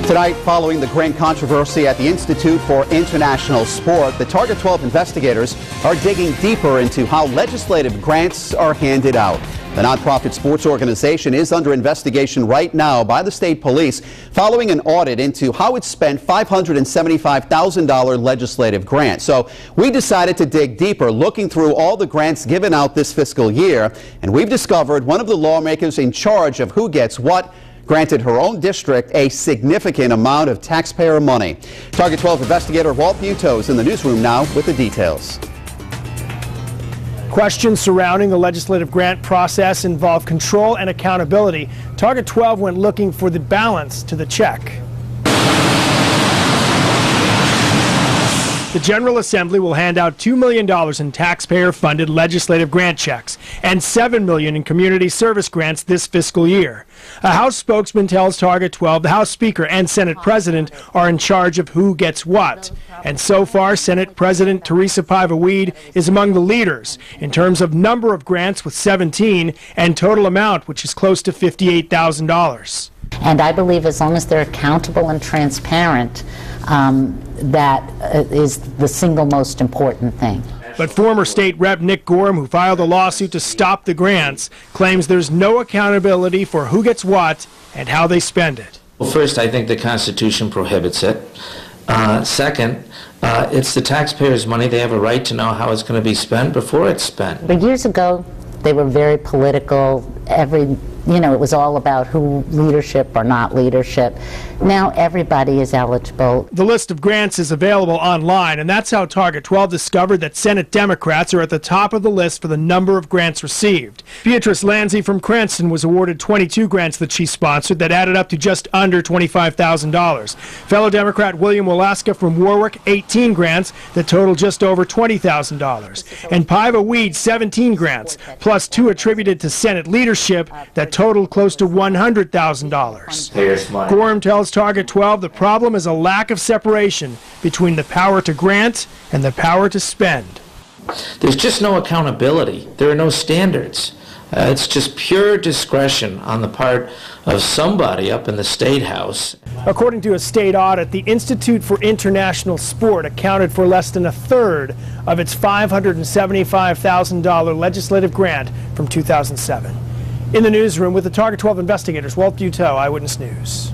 Tonight, following the grant controversy at the Institute for International Sport, the Target 12 investigators are digging deeper into how legislative grants are handed out. The nonprofit sports organization is under investigation right now by the state police following an audit into how it spent $575,000 legislative grant. So we decided to dig deeper, looking through all the grants given out this fiscal year, and we've discovered one of the lawmakers in charge of who gets what granted her own district a significant amount of taxpayer money. Target 12 investigator Walt Buteau is in the newsroom now with the details. Questions surrounding the legislative grant process involve control and accountability. Target 12 went looking for the balance to the check. The General Assembly will hand out $2 million in taxpayer-funded legislative grant checks and $7 million in community service grants this fiscal year. A House spokesman tells Target 12 the House Speaker and Senate President are in charge of who gets what. And so far, Senate President Teresa Paiva-Weed is among the leaders in terms of number of grants with 17 and total amount, which is close to $58,000. And I believe as long as they're accountable and transparent, that is the single most important thing. But former state rep Nick Gorham, who filed a lawsuit to stop the grants, claims there's no accountability for who gets what and how they spend it. Well, first, I think the Constitution prohibits it. Second, it's the taxpayers' money. They have a right to know how it's going to be spent before it's spent. But years ago, they were very political. It was all about who leadership or not leadership. Now everybody is eligible. The list of grants is available online, and that's how Target 12 discovered that Senate Democrats are at the top of the list for the number of grants received. Beatrice Lanzi from Cranston was awarded 22 grants that she sponsored that added up to just under $25,000. Fellow Democrat William Walaska from Warwick, 18 grants that totaled just over $20,000. And Paiva-Weed, 17 grants, plus 2 attributed to Senate leadership that totaled close to $100,000. Gorham tells Target 12 the problem is a lack of separation between the power to grant and the power to spend. There's just no accountability. There are no standards. It's just pure discretion on the part of somebody up in the State House. According to a state audit, the Institute for International Sport accounted for less than a third of its $575,000 legislative grant from 2007. In the newsroom with the Target 12 investigators, Walt Buteau, Eyewitness News.